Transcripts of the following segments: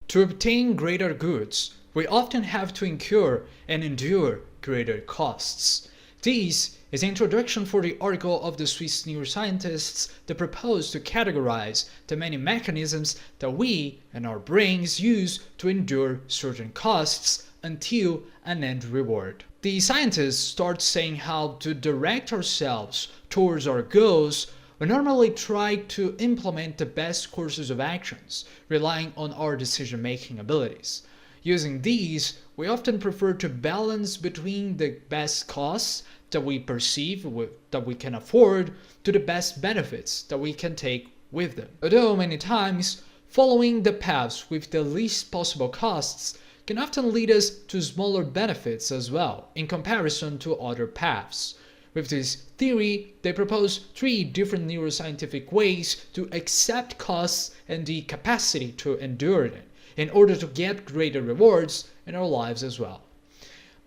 To obtain greater goods, we often have to incur and endure greater costs. This is the introduction for the article of the Swiss neuroscientists that propose to categorize the many mechanisms that we and our brains use to endure certain costs until an end reward. The scientists start saying how to direct ourselves towards our goals. We normally try to implement the best courses of actions, relying on our decision-making abilities. Using these, we often prefer to balance between the best costs that we perceive that we can afford to the best benefits that we can take with them. Although many times, following the paths with the least possible costs can often lead us to smaller benefits as well, in comparison to other paths. With this theory, they propose 3 different neuroscientific ways to accept costs and the capacity to endure them in order to get greater rewards in our lives as well.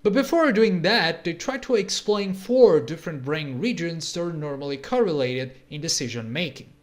But before doing that, they try to explain 4 different brain regions that are normally correlated in decision making.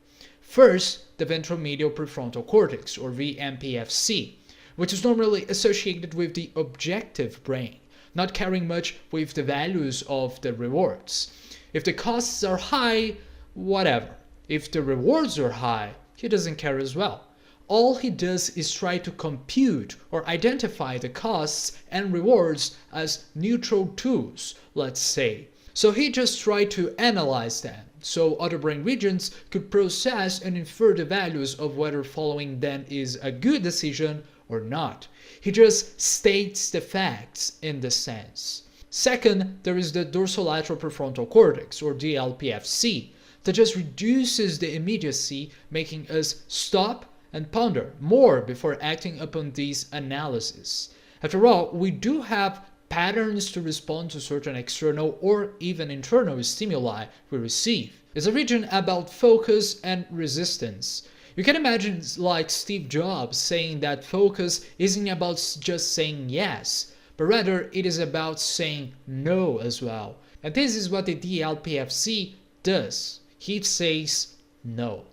First, the ventromedial prefrontal cortex, or VMPFC, which is normally associated with the objective brain, not caring much with the values of the rewards. If the costs are high, whatever. If the rewards are high, he doesn't care as well. All he does is try to compute or identify the costs and rewards as neutral tools, let's say. So he just tried to analyze them, so other brain regions could process and infer the values of whether following them is a good decision or not. He just states the facts in this sense. Second, there is the dorsolateral prefrontal cortex, or DLPFC, that just reduces the immediacy, making us stop and ponder more before acting upon these analyses. After all, we do have patterns to respond to certain external or even internal stimuli we receive. It's a region about focus and resistance. You can imagine like Steve Jobs saying that focus isn't about just saying yes, but rather it is about saying no as well. And this is what the DLPFC does. He says no.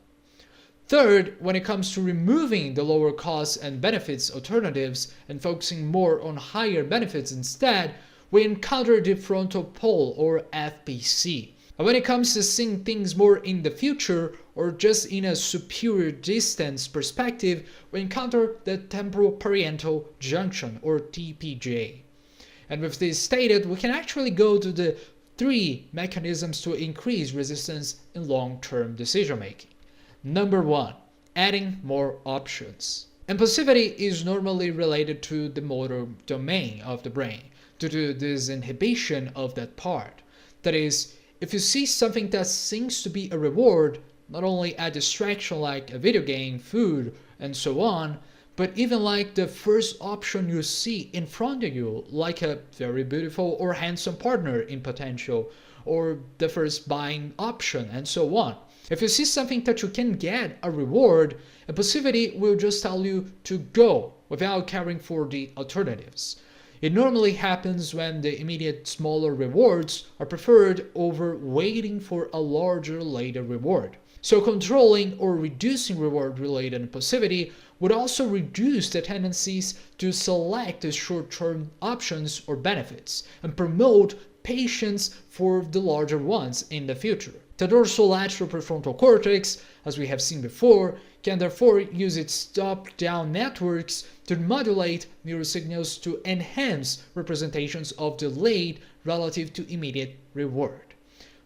Third, when it comes to removing the lower costs and benefits alternatives and focusing more on higher benefits instead, we encounter the frontal pole, or FPC. And when it comes to seeing things more in the future or just in a superior distance perspective, we encounter the temporal parietal junction, or TPJ. And with this stated, we can actually go to the 3 mechanisms to increase resistance in long-term decision making. Number 1, adding more options. Impulsivity is normally related to the motor domain of the brain due to this inhibition of that part. That is, if you see something that seems to be a reward, not only a distraction like a video game, food, and so on, but even like the first option you see in front of you, like a very beautiful or handsome partner in potential, or the first buying option, and so on. If you see something that you can get a reward, impulsivity will just tell you to go without caring for the alternatives. It normally happens when the immediate smaller rewards are preferred over waiting for a larger later reward. So controlling or reducing reward-related impulsivity would also reduce the tendencies to select the short-term options or benefits and promote patience for the larger ones in the future. The dorsolateral prefrontal cortex, as we have seen before, can therefore use its top-down networks to modulate neurosignals to enhance representations of delayed relative to immediate reward.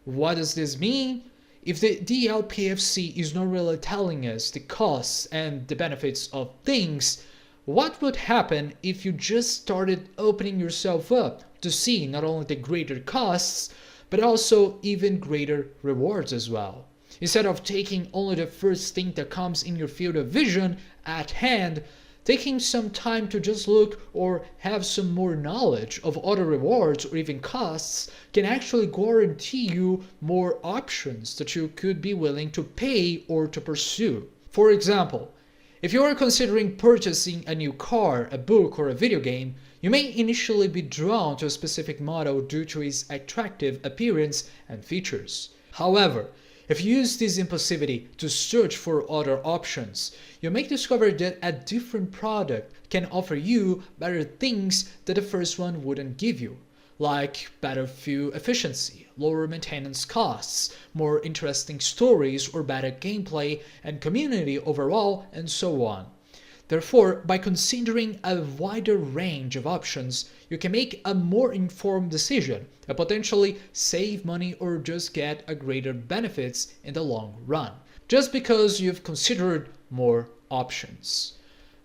What does this mean? If the DLPFC is not really telling us the costs and the benefits of things, what would happen if you just started opening yourself up to see not only the greater costs, but also even greater rewards as well? Instead of taking only the first thing that comes in your field of vision at hand, taking some time to just look or have some more knowledge of other rewards or even costs can actually guarantee you more options that you could be willing to pay or to pursue. For example, if you are considering purchasing a new car, a book, or a video game, you may initially be drawn to a specific model due to its attractive appearance and features. However, If you use this impulsivity to search for other options, you may discover that a different product can offer you better things that the first one wouldn't give you, like better fuel efficiency, lower maintenance costs, more interesting stories or better gameplay and community overall, and so on. Therefore, by considering a wider range of options, you can make a more informed decision and potentially save money or just get a greater benefits in the long run, just because you've considered more options.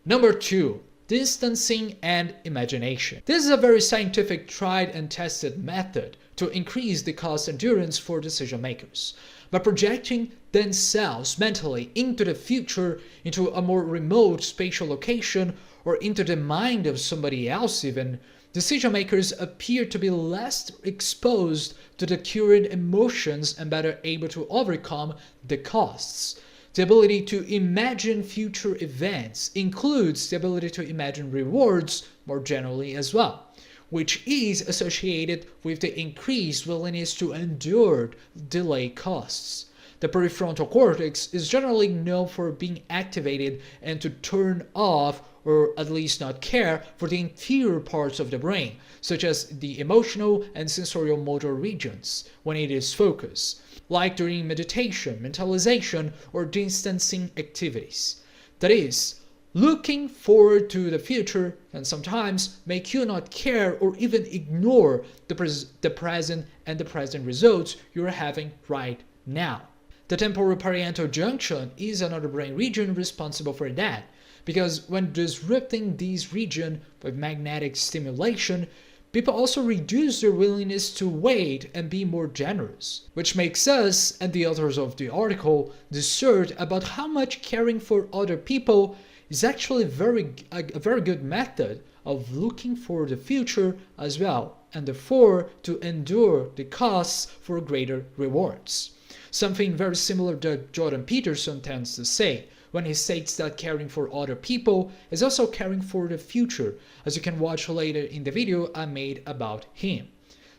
Number 2. Distancing and imagination. This is a very scientific, tried and tested method to increase the cost endurance for decision makers. By projecting themselves mentally into the future, into a more remote spatial location, or into the mind of somebody else even, decision makers appear to be less exposed to the current emotions and better able to overcome the costs. The ability to imagine future events includes the ability to imagine rewards more generally as well, which is associated with the increased willingness to endure delay costs. The prefrontal cortex is generally known for being activated and to turn off or at least not care for the inferior parts of the brain, such as the emotional and sensorial motor regions, when it is focused, like during meditation, mentalization, or distancing activities. That is, looking forward to the future can sometimes make you not care or even ignore the present and the present results you are having right now. The temporoparietal junction is another brain region responsible for that, because when disrupting this region with magnetic stimulation, people also reduce their willingness to wait and be more generous, which makes us and the authors of the article discern about how much caring for other people is actually a very good method of looking for the future as well, and therefore to endure the costs for greater rewards. Something very similar that Jordan Peterson tends to say when he states that caring for other people is also caring for the future, as you can watch later in the video I made about him.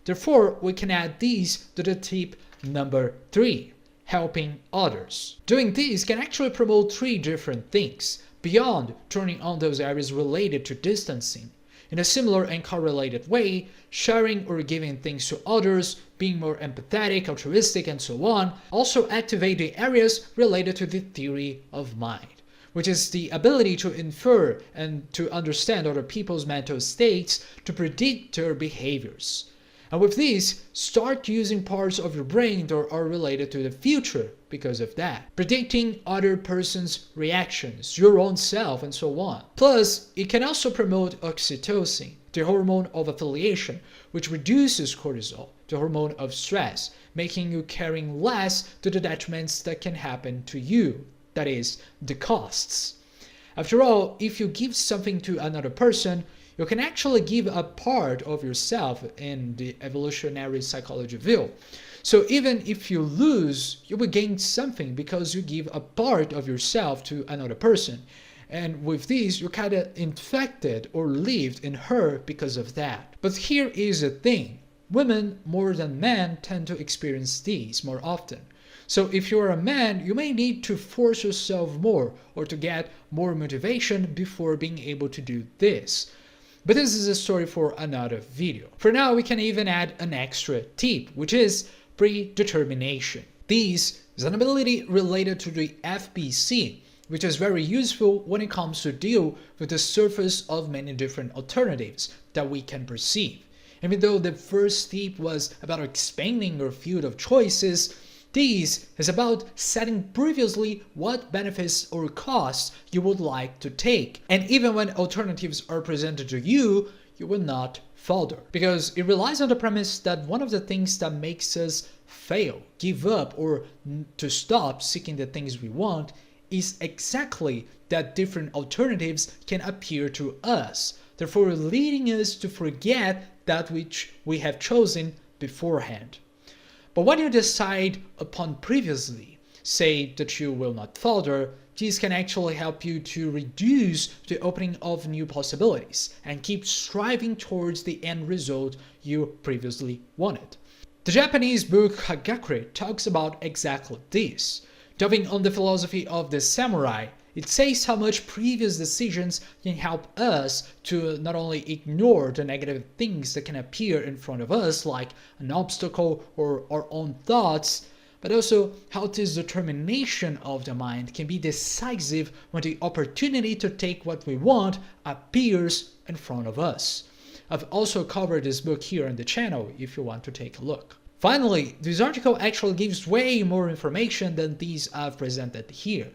Therefore, we can add these to the tip number 3, helping others. Doing this can actually promote 3 different things, beyond turning on those areas related to distancing. In a similar and correlated way, sharing or giving things to others, being more empathetic, altruistic, and so on, also activate the areas related to the theory of mind, which is the ability to infer and to understand other people's mental states to predict their behaviors. And with this, start using parts of your brain that are related to the future because of that, predicting other person's reactions, your own self, and so on. Plus, it can also promote oxytocin, the hormone of affiliation, which reduces cortisol, the hormone of stress, making you caring less to the detriments that can happen to you, that is, the costs. After all, if you give something to another person, you can actually give a part of yourself in the evolutionary psychology view. So even if you lose, you will gain something because you give a part of yourself to another person. And with this, you're kind of infected or lived in her because of that. But here is the thing. Women, more than men, tend to experience these more often. So if you're a man, you may need to force yourself more or to get more motivation before being able to do this. But this is a story for another video. For now, we can even add an extra tip, which is predetermination. This is an ability related to the FBC, which is very useful when it comes to deal with the surface of many different alternatives that we can perceive. Even though the first tip was about expanding your field of choices, this is about setting previously what benefits or costs you would like to take. And even when alternatives are presented to you, you will not falter. Because it relies on the premise that one of the things that makes us fail, give up, or to stop seeking the things we want is exactly that different alternatives can appear to us, therefore leading us to forget that which we have chosen beforehand. But when you decide upon previously, say that you will not falter, this can actually help you to reduce the opening of new possibilities and keep striving towards the end result you previously wanted. The Japanese book Hagakure talks about exactly this. Delving on the philosophy of the samurai, it says how much previous decisions can help us to not only ignore the negative things that can appear in front of us, like an obstacle or our own thoughts, but also how this determination of the mind can be decisive when the opportunity to take what we want appears in front of us. I've also covered this book here on the channel if you want to take a look. Finally, this article actually gives way more information than these I've presented here,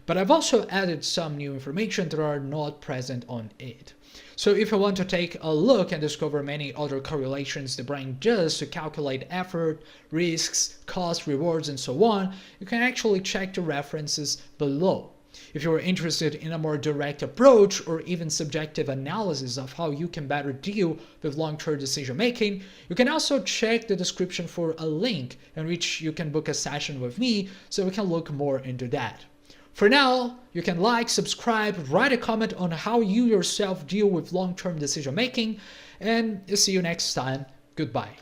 but I've also added some new information that are not present on it. So if you want to take a look and discover many other correlations the brain does to calculate effort, risks, costs, rewards, and so on, you can actually check the references below. If you are interested in a more direct approach or even subjective analysis of how you can better deal with long-term decision making, you can also check the description for a link in which you can book a session with me so we can look more into that. For now, you can like, subscribe, write a comment on how you yourself deal with long-term decision making, and see you next time. Goodbye.